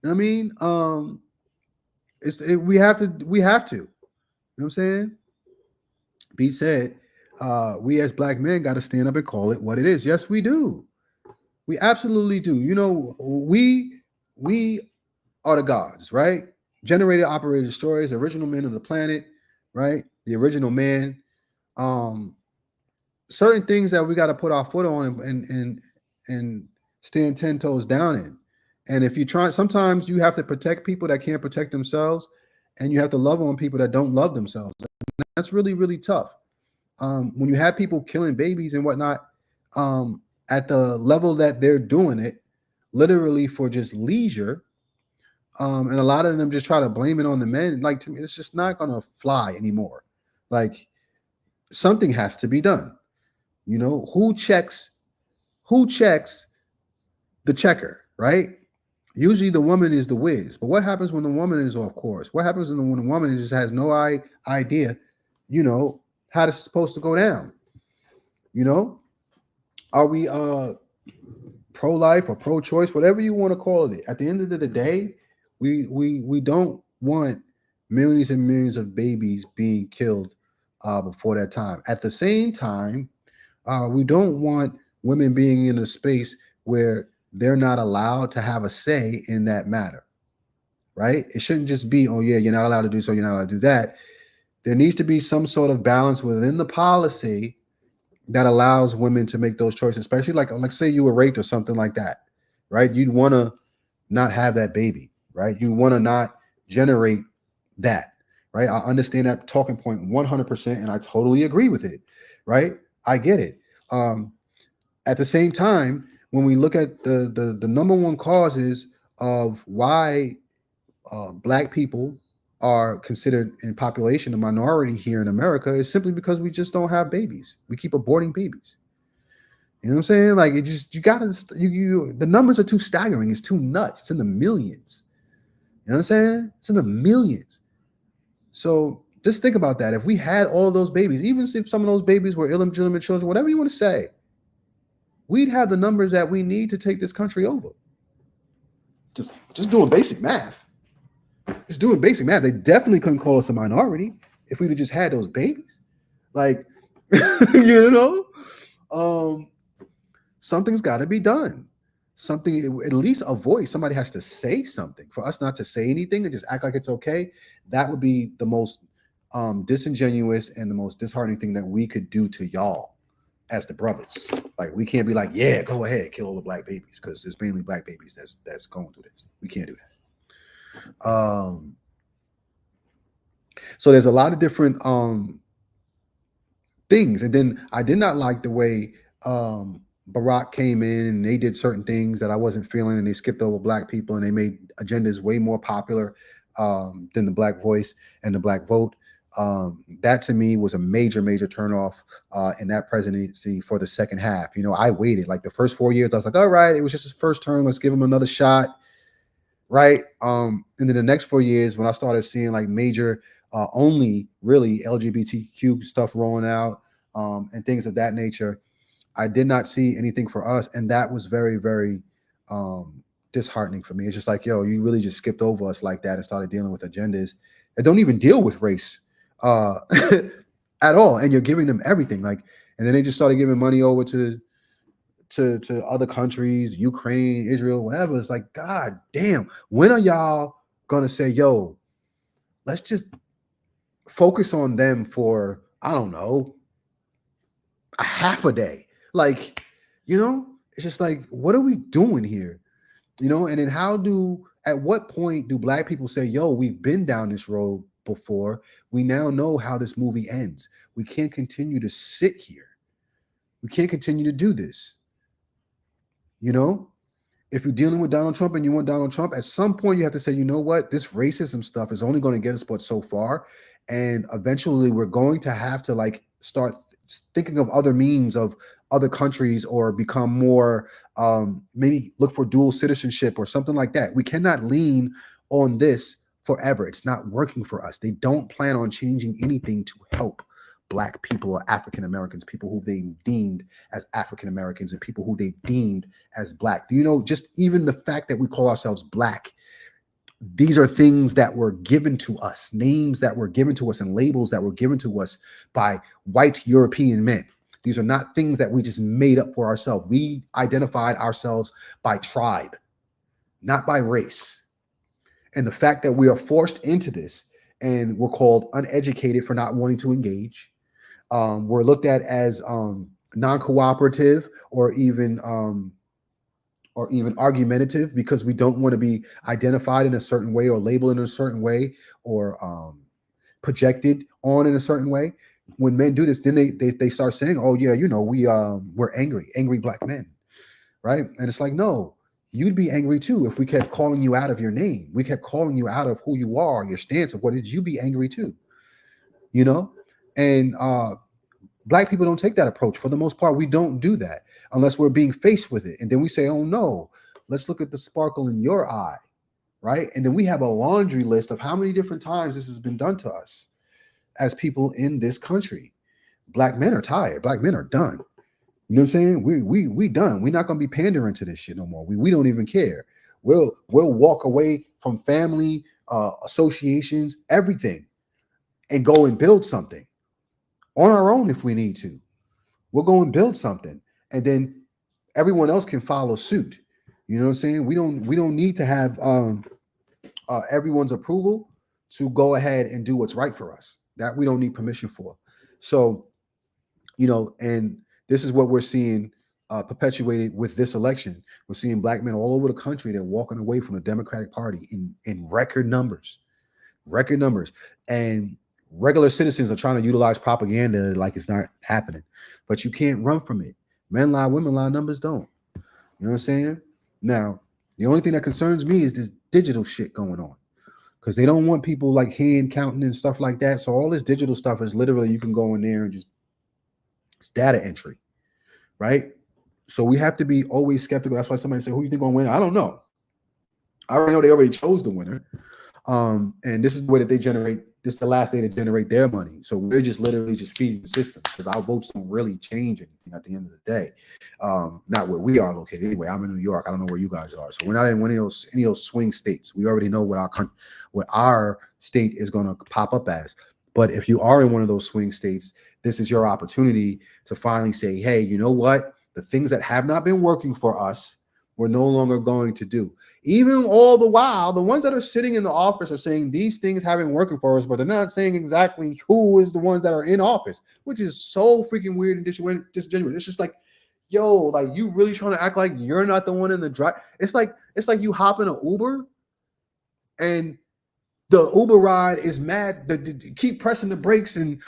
I mean, we have to. You know what I'm saying? B said, we as Black men got to stand up and call it what it is. Yes, we do. We absolutely do. We are the gods, right? Generated, operated, destroyers, original men of the planet, right? The original man. Um, Certain things that we got to put our foot on and stand 10 toes down in. And if you try, sometimes you have to protect people that can't protect themselves, and you have to love on people that don't love themselves. And that's really, really tough. When you have people killing babies and whatnot, at the level that they're doing it, literally for just leisure, and a lot of them just try to blame it on the men. Like, to me, it's just not gonna fly anymore. Like, something has to be done. Who checks the checker, right? Usually the woman is the whiz. But what happens when the woman is off course? What happens when the woman just has no idea, how this is supposed to go down? You know, are we pro-life or pro-choice, whatever you want to call it? At the end of the day, we don't want millions and millions of babies being killed before that time. At the same time, we don't want women being in a space where they're not allowed to have a say in that matter, right? It shouldn't just be, oh yeah, you're not allowed to do so, you're not allowed to do that. There needs to be some sort of balance within the policy that allows women to make those choices, especially like say you were raped or something like that, right? You'd want to not have that baby, right? You want to not generate that, right? I understand that talking point 100%, and I totally agree with it, right? I get it. At the same time, when we look at the number one causes of why Black people are considered in population a minority here in America is simply because we just don't have babies. We keep aborting babies. You know what I'm saying? Like, it just, you gotta, the numbers are too staggering. It's too nuts. It's in the millions. You know what I'm saying? It's in the millions. So just think about that. If we had all of those babies, even if some of those babies were illegitimate children, whatever you want to say, we'd have the numbers that we need to take this country over. Just doing basic math. Just doing basic math. They definitely couldn't call us a minority if we'd have just had those babies. Like, something's got to be done. Something, at least a voice. Somebody has to say something. For us not to say anything and just act like it's okay, that would be the most disingenuous and the most disheartening thing that we could do to y'all as the brothers. Like, we can't be like, yeah, go ahead, kill all the Black babies, because there's mainly Black babies that's going through this. We can't do that. So there's a lot of different things. And then I did not like the way Barack came in and they did certain things that I wasn't feeling, and they skipped over black people and they made agendas way more popular than the black voice and the black vote. That to me was a major, major turnoff in that presidency for the second half. You know, I waited like the first 4 years. I was like, all right, it was just his first term. Let's give him another shot. Right. And then the next 4 years, when I started seeing like major, only really LGBTQ stuff rolling out and things of that nature, I did not see anything for us. And that was very, very disheartening for me. It's just like, yo, you really just skipped over us like that and started dealing with agendas that don't even deal with race uh, at all. And you're giving them everything. Like, and then they just started giving money over to other countries, Ukraine, Israel, whatever. It's like, God damn, when are y'all gonna say, yo, let's just focus on them for, I don't know, a half a day? Like, it's just like, what are we doing here? And then at what point do black people say, yo, we've been down this road before. We now know how this movie ends. We can't continue to sit here. We can't continue to do this. If you're dealing with Donald Trump and you want Donald Trump, at some point you have to say, you know what, this racism stuff is only going to get us but so far. And eventually we're going to have to like start thinking of other means of other countries, or become more, maybe look for dual citizenship or something like that. We cannot lean on this forever. It's not working for us. They don't plan on changing anything to help black people or African Americans, people who they deemed as African Americans and people who they deemed as black. Do you know, just even the fact that we call ourselves black, these are things that were given to us, names that were given to us, and labels that were given to us by white European men. These are not things that we just made up for ourselves. We identified ourselves by tribe, not by race. And the fact that we are forced into this and we're called uneducated for not wanting to engage, we're looked at as non-cooperative, or even argumentative, because we don't want to be identified in a certain way or labeled in a certain way, or projected on in a certain way. When men do this, then they start saying, oh yeah, we're angry black men, right? And it's like, no, you'd be angry too if we kept calling you out of your name. We kept calling you out of who you are, your stance of what it is. You'd be angry too, and black people don't take that approach. For the most part, we don't do that unless we're being faced with it. And then we say, oh no, let's look at the sparkle in your eye, right? And then we have a laundry list of how many different times this has been done to us as people in this country. Black men are tired. Black men are done. You know what I'm saying? We done. We're not gonna be pandering to this shit no more. We don't even care. We'll walk away from family, associations, everything, and go and build something on our own if we need to. We'll go and build something, and then everyone else can follow suit. You know what I'm saying? We don't need to have everyone's approval to go ahead and do what's right for us. That we don't need permission for. So, and this is what we're seeing perpetuated with this election. We're seeing black men all over the country. They're walking away from the Democratic Party in record numbers, and regular citizens are trying to utilize propaganda like it's not happening. But you can't run from it. Men lie, women lie, numbers don't. You know what I'm saying? Now, the only thing that concerns me is this digital shit going on, because they don't want people like hand counting and stuff like that. So all this digital stuff is literally, you can go in there and it's data entry, right? So we have to be always skeptical. That's why somebody said, who you think gonna win? I don't know. I already know they already chose the winner. And this is the way that they generate. This is the last day to generate their money. So we're just literally just feeding the system, because our votes don't really change anything at the end of the day. Not where we are located anyway. I'm in New York. I don't know where you guys are. So we're not in any of those swing states. We already know what our state is going to pop up as. But if you are in one of those swing states, this is your opportunity to finally say, hey, you know what? The things that have not been working for us, we're no longer going to do. Even all the while, the ones that are sitting in the office are saying these things haven't been working for us, but they're not saying exactly who is the ones that are in office, which is so freaking weird and disingenuous. It's just like, yo, like, you really trying to act like you're not the one in the drive. It's like you hop in an Uber and The Uber ride is mad. Keep pressing the brakes and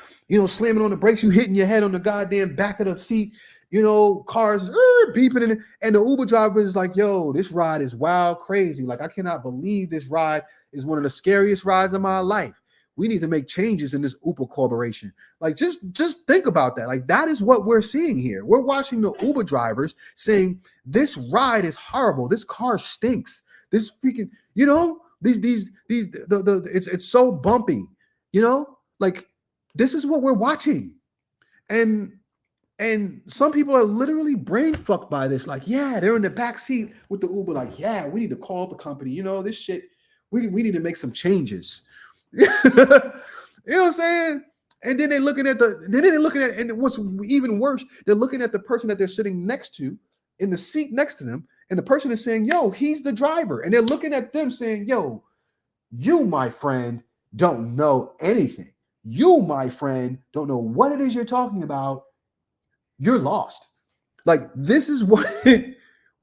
slamming on the brakes. You hitting your head on the goddamn back of the seat. Cars beeping and the Uber driver is like, "Yo, this ride is wild, crazy. Like I cannot believe this ride is one of the scariest rides of my life. We need to make changes in this Uber corporation." Like just think about that. Like that is what we're seeing here. We're watching the Uber drivers saying this ride is horrible. This car stinks. This freaking, it's so bumpy, like this is what we're watching. And some people are literally brain fucked by this. Like, yeah, they're in the back seat with the Uber, like, yeah, we need to call the company. This shit, we need to make some changes. You know what I'm saying? And then they're looking at and what's even worse, they're looking at the person that they're sitting next to in the seat next to them, and the person is saying, "Yo, he's the driver," and they're looking at them saying, "Yo, you, my friend, don't know anything. You, my friend, don't know what it is you're talking about. You're lost." Like this is what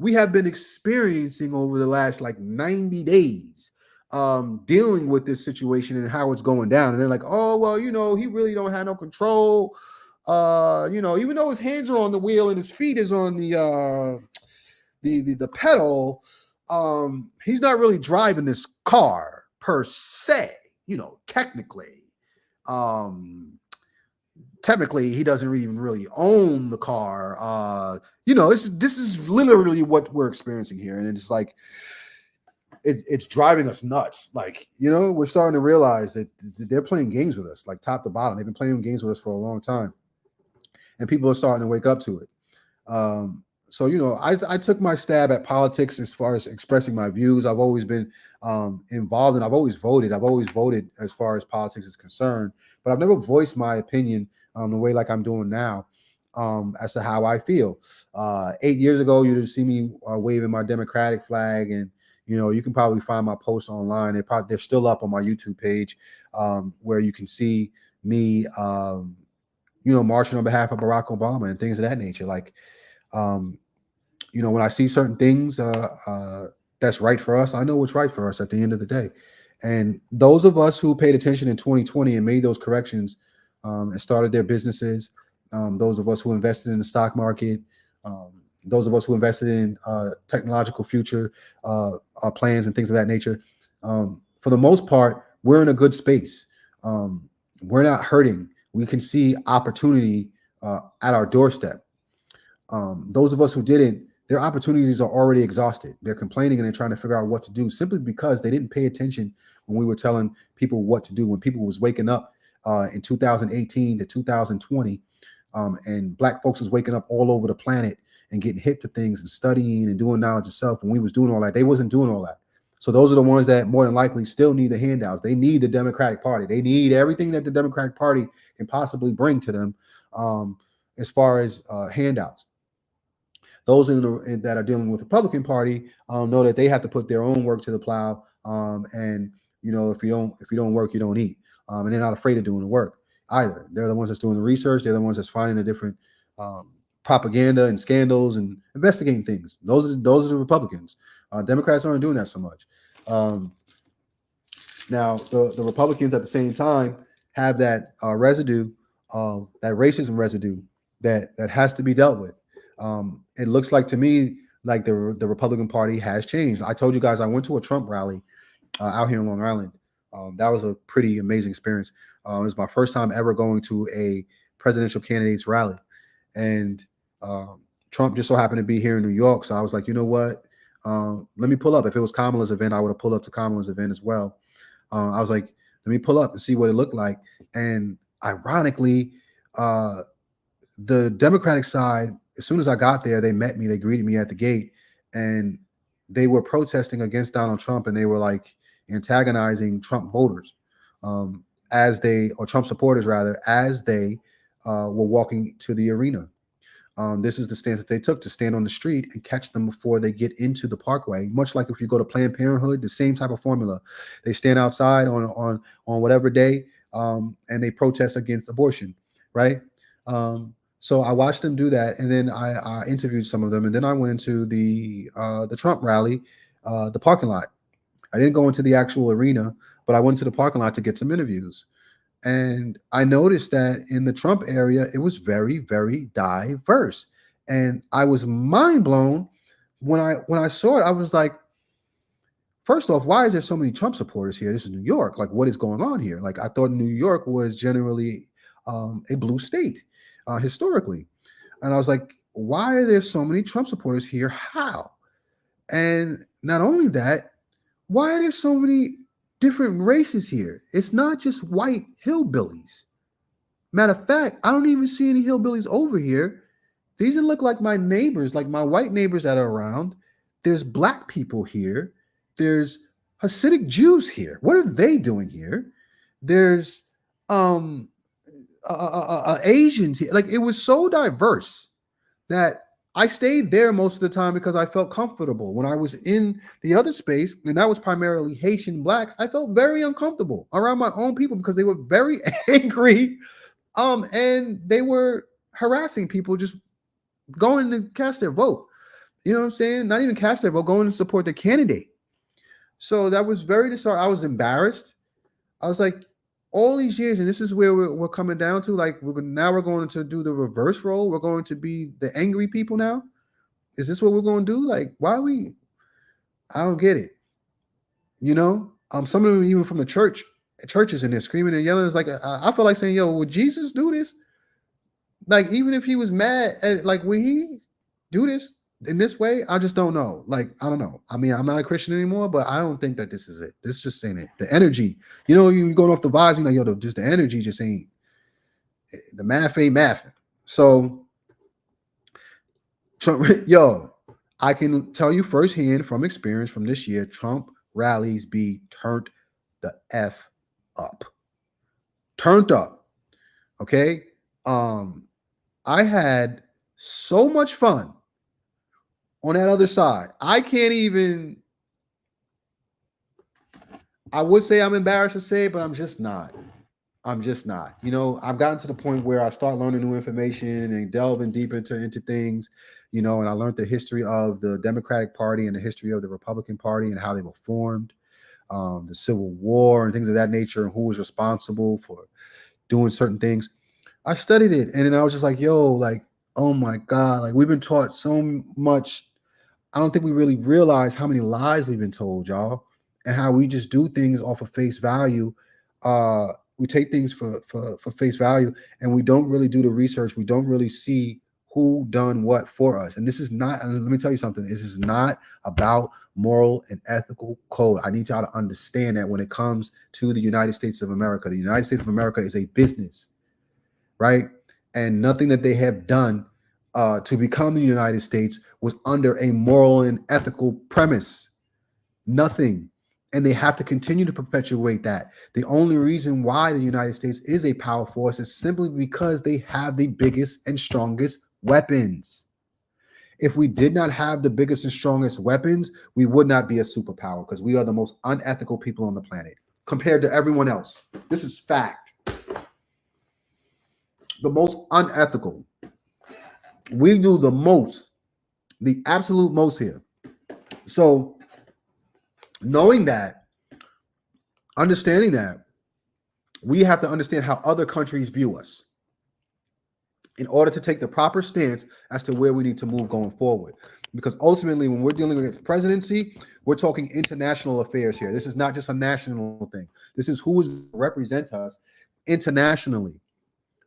we have been experiencing over the last like 90 days. Dealing with this situation and how it's going down. And they're like, "Oh, well, he really don't have no control. Even though his hands are on the wheel and his feet is on the pedal, he's not really driving this car per se, technically. Technically, he doesn't even really own the car. This is literally what we're experiencing here. And it's like, it's driving us nuts. Like, we're starting to realize that they're playing games with us, like top to bottom. They've been playing games with us for a long time, and people are starting to wake up to it. So, I took my stab at politics as far as expressing my views. I've always been involved, and I've always voted. I've always voted as far as politics is concerned, but I've never voiced my opinion the way like I'm doing now as to how I feel. 8 years ago, you'd see me waving my Democratic flag, and you can probably find my posts online. They're still up on my YouTube page, where you can see me, marching on behalf of Barack Obama and things of that nature. Like, when I see certain things that's right for us, I know what's right for us at the end of the day. And those of us who paid attention in 2020 and made those corrections and started their businesses, those of us who invested in the stock market, those of us who invested in technological future plans and things of that nature, for the most part, we're in a good space. We're not hurting. We can see opportunity at our doorstep. Those of us who didn't, their opportunities are already exhausted. They're complaining and they're trying to figure out what to do simply because they didn't pay attention when we were telling people what to do, when people was waking up in 2018 to 2020, and Black folks was waking up all over the planet and getting hip to things and studying and doing knowledge of self. When we was doing all that, they wasn't doing all that. So those are the ones that more than likely still need the handouts. They need the Democratic Party. They need everything that the Democratic Party can possibly bring to them as far as handouts. Those that are dealing with the Republican Party know that they have to put their own work to the plow. And if you don't work, you don't eat. And they're not afraid of doing the work either. They're the ones that's doing the research. They're the ones that's finding the different propaganda and scandals and investigating things. Those are the Republicans. Democrats aren't doing that so much. Now, the Republicans at the same time have that residue, that racism residue that has to be dealt with. It looks like to me like the Republican Party has changed. I told you guys I went to a Trump rally out here in Long Island. That was a pretty amazing experience. It was my first time ever going to a presidential candidate's rally, and Trump just so happened to be here in New York. So I was like, you know what? Let me pull up. If it was Kamala's event, I would have pulled up to Kamala's event as well. I was like, let me pull up and see what it looked like. And ironically, the Democratic side, as soon as I got there, they met me, they greeted me at the gate, and they were protesting against Donald Trump, and they were like antagonizing Trump voters or Trump supporters rather, as they were walking to the arena. This is the stance that they took, to stand on the street and catch them before they get into the parkway. Much like if you go to Planned Parenthood, the same type of formula. They stand outside on whatever day, and they protest against abortion, right? So I watched them do that, and then I interviewed some of them, and then I went into the Trump rally, the parking lot. I didn't go into the actual arena, but I went to the parking lot to get some interviews. And I noticed that in the Trump area, it was very, very diverse. And I was mind blown when I saw it. I was like, first off, why is there so many Trump supporters here? This is New York. Like, what is going on here? Like, I thought New York was generally a blue state historically. And I was like, why are there so many Trump supporters here? How? And not only that, why are there so many different races here? It's not just white hillbillies. Matter of fact, I don't even see any hillbillies over here. These look like my neighbors, like my white neighbors that are around. There's black people here. There's Hasidic Jews here. What are they doing here? There's um Asians here. Like, it was so diverse that I stayed there most of the time because I felt comfortable. When I was in the other space, and that was primarily Haitian blacks, I felt very uncomfortable around my own people because they were very angry, and they were harassing people just going to cast their vote. You know what I'm saying? Not even cast their vote, going to support the candidate. So that was very disheartening. I was embarrassed. I was like, all these years, and this is where we're coming down to, like, we're going to do the reverse role. We're going to be the angry people now. Is this what we're going to do? Like, why are we? I don't get it. You know, some of them even from the churches, and they're screaming and yelling. It's like, I feel like saying, yo, would Jesus do this? Like, even if he was mad, like, would he do this in this way? I just don't know. Like, I don't know. I mean, I'm not a Christian anymore, but I don't think that this is it. This is just saying it. The energy, you going off the vibes, you know, yo, just the energy just ain't, the math ain't math. So, Trump, yo, I can tell you firsthand from experience from this year, Trump rallies be turned the F up. Turned up. Okay. I had so much fun on that other side. I would say I'm embarrassed to say it, but I'm just not. You know, I've gotten to the point where I start learning new information and delving deep into things, you know, and I learned the history of the Democratic Party and the history of the Republican Party and how they were formed, the Civil War and things of that nature, and who was responsible for doing certain things. I studied it, and then I was just like, yo, like, oh my God, like, we've been taught so much. I don't think we really realize how many lies we've been told, y'all, and how we just do things off of face value. We take things for face value, and we don't really do the research. We don't really see who done what for us. And this is not, and let me tell you something, this is not about moral and ethical code. I need y'all to understand that when it comes to the United States of America. The United States of America is a business, right? And nothing that they have done to become the United States was under a moral and ethical premise. Nothing. And they have to continue to perpetuate that. The only reason why the United States is a power force is simply because they have the biggest and strongest weapons. If we did not have the biggest and strongest weapons, we would not be a superpower, because we are the most unethical people on the planet compared to everyone else. This is fact. The most unethical. We do the absolute most here. So, knowing that, understanding that, we have to understand how other countries view us in order to take the proper stance as to where we need to move going forward. Because ultimately, when we're dealing with presidency, we're talking international affairs here. This is not just a national thing. This is who is going to represent us internationally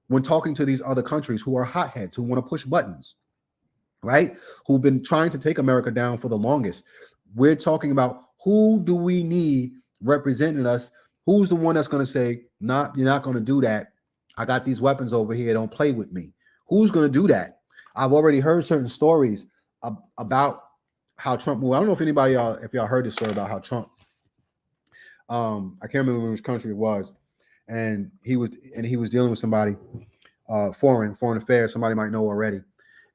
when talking to these other countries who are hotheads, who want to push buttons, right? Who've been trying to take America down for the longest. We're talking about, who do we need representing us? Who's the one that's going to say, nah, you're not going to do that. I got these weapons over here. Don't play with me. Who's going to do that? I've already heard certain stories about how Trump moved. I don't know if anybody, if y'all heard this story about how Trump, I can't remember which country it was, and he was dealing with somebody, foreign affairs, somebody might know already,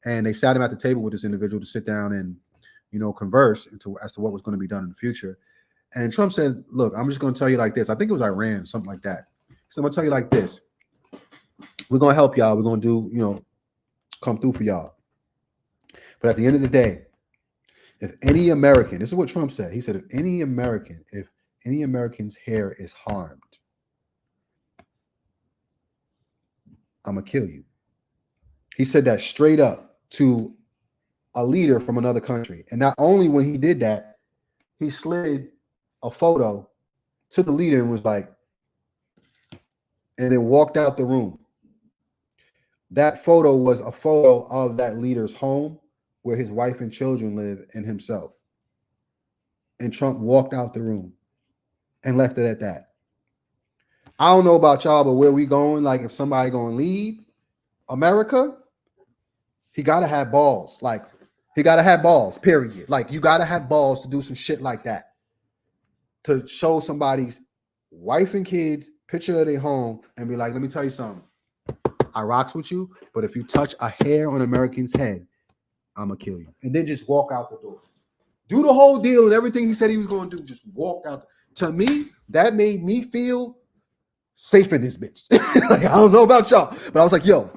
and they sat him at the table with this individual to sit down and, you know, converse as to what was going to be done in the future. And Trump said, look, I'm just going to tell you like this. I think it was Iran, something like that. So I'm going to tell you like this. We're going to help y'all. We're going to do, you know, come through for y'all. But at the end of the day, if any American, this is what Trump said. He said, if any American's hair is harmed, I'm going to kill you. He said that straight up to a leader from another country. And not only when he did that, he slid a photo to the leader and was like, and then walked out the room. That photo was a photo of that leader's home where his wife and children live and himself. And Trump walked out the room and left it at that. I don't know about y'all, but where we going, like if somebody going to leave America, he got to have balls. Like, he got to have balls, period. Like, you got to have balls to do some shit like that. To show somebody's wife and kids picture of their home and be like, let me tell you something. I rocks with you, but if you touch a hair on an American's head, I'm going to kill you. And then just walk out the door. Do the whole deal and everything he said he was going to do. Just walk out. To me, that made me feel safe in this bitch. Like, I don't know about y'all, but I was like, yo,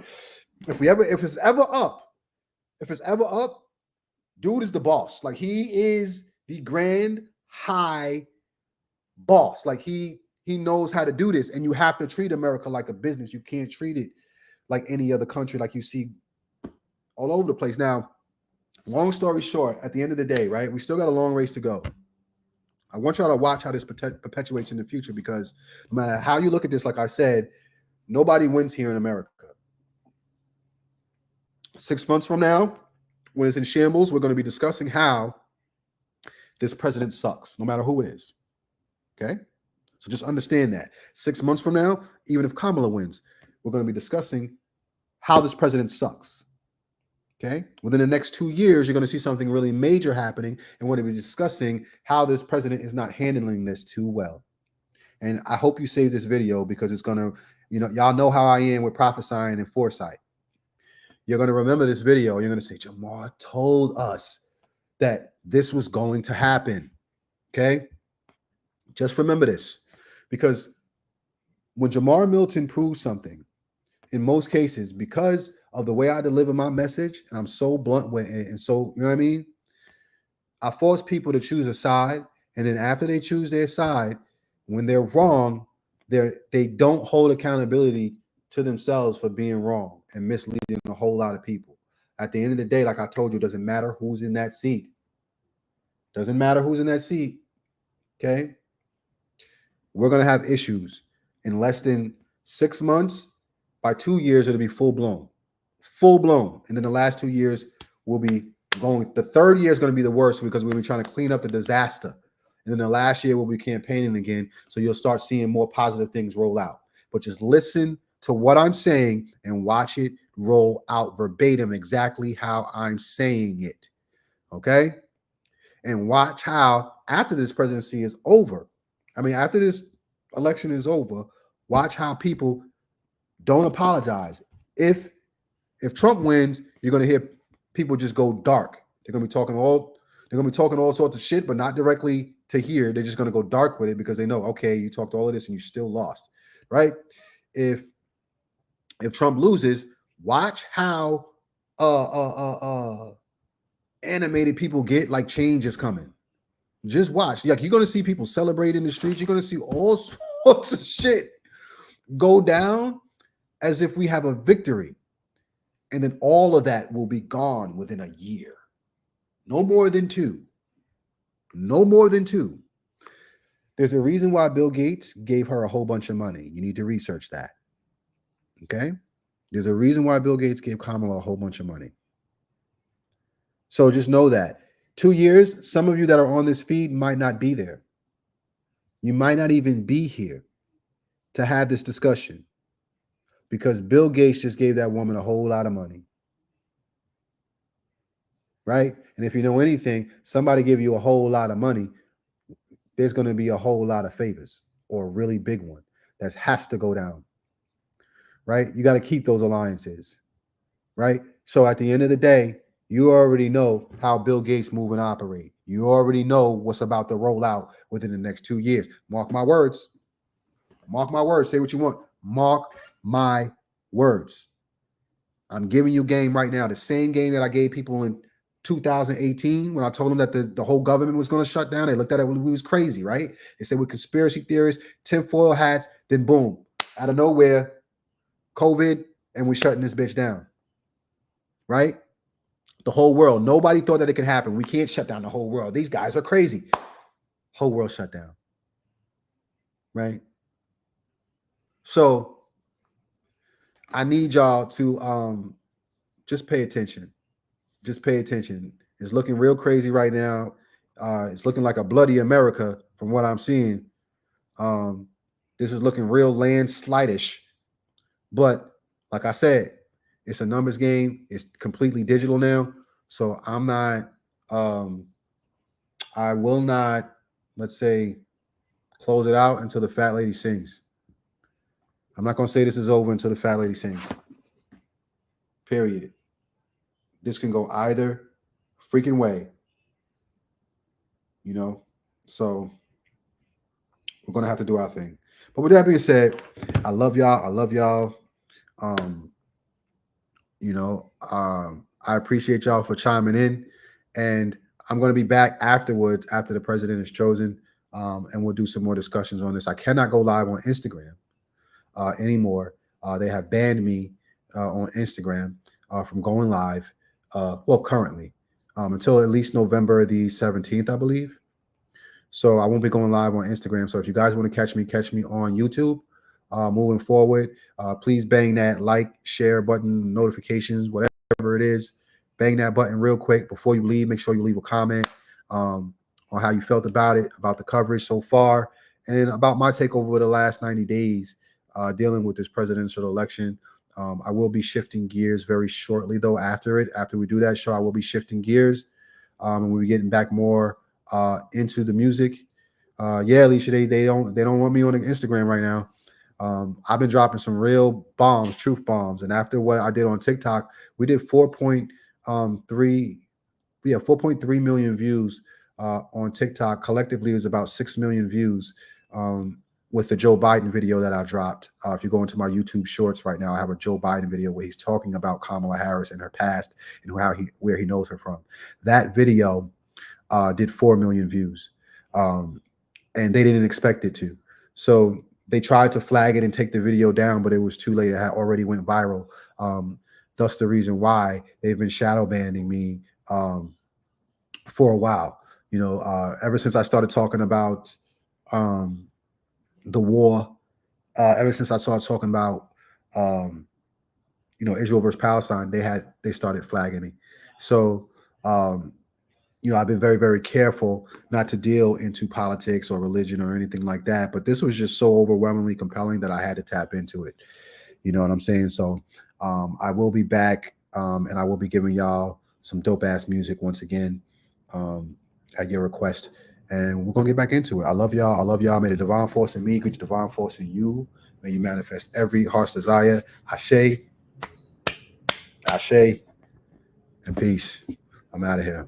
if it's ever up, dude is the boss. Like, he is the grand high boss. Like, he knows how to do this, and you have to treat America like a business. You can't treat it like any other country, like you see all over the place. Now, long story short, at the end of the day, right, we still got a long race to go. I want y'all to watch how this perpetuates in the future, because no matter how you look at this, like I said, nobody wins here in America. 6 months from now, when it's in shambles, we're going to be discussing how this president sucks, no matter who it is. Okay? So just understand that. 6 months from now, even if Kamala wins, we're going to be discussing how this president sucks. Okay? Within the next 2 years, you're going to see something really major happening, and we're going to be discussing how this president is not handling this too well. And I hope you save this video, because it's going to, y'all know how I am with prophesying and foresight. You're going to remember this video. You're going to say, Jamaar told us that this was going to happen. Okay? Just remember this, because when Jamaar Milton proves something, in most cases, because of the way I deliver my message, and I'm so blunt with it, and so, you know what I mean? I force people to choose a side, and then after they choose their side, when they're wrong, they don't hold accountability to themselves for being wrong and misleading a whole lot of people. At the end of the day, like I told you, it doesn't matter who's in that seat. Doesn't matter who's in that seat. Okay? We're going to have issues in less than 6 months. By 2 years, it'll be full blown. And then the last 2 years will be going. The third year is going to be the worst, because we'll be trying to clean up the disaster. And then the last year we'll be campaigning again. So you'll start seeing more positive things roll out. But just listen to what I'm saying and watch it roll out verbatim, exactly how I'm saying it. Okay? And watch how, after this presidency is over, after this election is over, watch how people don't apologize. If Trump wins, you're going to hear people just go dark. They're going to be talking all sorts of shit, but not directly to here. They're just going to go dark with it, because they know, okay, you talked all of this and you still lost, right? If Trump loses, watch how animated people get, like change is coming. Just watch. Like, you're going to see people celebrate in the streets. You're going to see all sorts of shit go down as if we have a victory. And then all of that will be gone within a year. No more than 2. No more than 2. There's a reason why Bill Gates gave her a whole bunch of money. You need to research that. Okay? There's a reason why Bill Gates gave Kamala a whole bunch of money. So just know that 2 years, some of you that are on this feed might not be there. You might not even be here to have this discussion, because Bill Gates just gave that woman a whole lot of money. Right? And if you know anything, somebody give you a whole lot of money, there's going to be a whole lot of favors, or a really big one that has to go down. Right? You got to keep those alliances. Right? So at the end of the day, you already know how Bill Gates move and operate. You already know what's about to roll out within the next 2 years. Mark my words. Mark my words. Say what you want. Mark my words. I'm giving you game right now. The same game that I gave people in 2018 when I told them that the whole government was going to shut down. They looked at it when we was crazy, right? They said we're conspiracy theorists, tinfoil hats. Then boom, out of nowhere, COVID, and we're shutting this bitch down, right? The whole world. Nobody thought that it could happen. We can't shut down the whole world. These guys are crazy. Whole world shut down, right? So I need y'all to just pay attention. Just pay attention. It's looking real crazy right now. It's looking like a bloody America from what I'm seeing. This is looking real landslidish. But like I said, it's a numbers game. It's completely digital now. So I'm not, I will not, let's say, close it out until the fat lady sings. I'm not going to say this is over until the fat lady sings. Period. This can go either freaking way, you know? So we're going to have to do our thing. But with that being said, I love y'all. I love y'all. I appreciate y'all for chiming in. And I'm going to be back afterwards after the president is chosen. And we'll do some more discussions on this. I cannot go live on Instagram anymore. They have banned me on Instagram from going live. Currently, until at least November the 17th, I believe. So I won't be going live on Instagram. So if you guys want to catch me on YouTube moving forward. Please bang that like, share button, notifications, whatever it is. Bang that button real quick before you leave. Make sure you leave a comment on how you felt about it, about the coverage so far, and about my takeover the last 90 days dealing with this presidential election. I will be shifting gears very shortly, though. After we do that show, I will be shifting gears, and we'll be getting back more into the music. Yeah, Alicia, they don't want me on Instagram right now. I've been dropping some real bombs, truth bombs, and after what I did on TikTok, we did 4.3 million views on TikTok. Collectively, it was about 6 million views. With the Joe Biden video that I dropped. If you go into my YouTube shorts right now, I have a Joe Biden video where he's talking about Kamala Harris and her past and where he knows her from. That video did 4 million views, and they didn't expect it to. So they tried to flag it and take the video down, but it was too late. It had already went viral. Thus the reason why they've been shadow banning me for a while. Ever since I started talking about the war, ever since I started talking about Israel versus Palestine, they started flagging me. So I've been very, very careful not to deal into politics or religion or anything like that. But this was just so overwhelmingly compelling that I had to tap into it. You know what I'm saying? So I will be back, and I will be giving y'all some dope ass music once again at your request. And we're going to get back into it. I love y'all. I love y'all. May the divine force in me greet the divine force in you. May you manifest every heart's desire. Ashe, and peace. I'm out of here.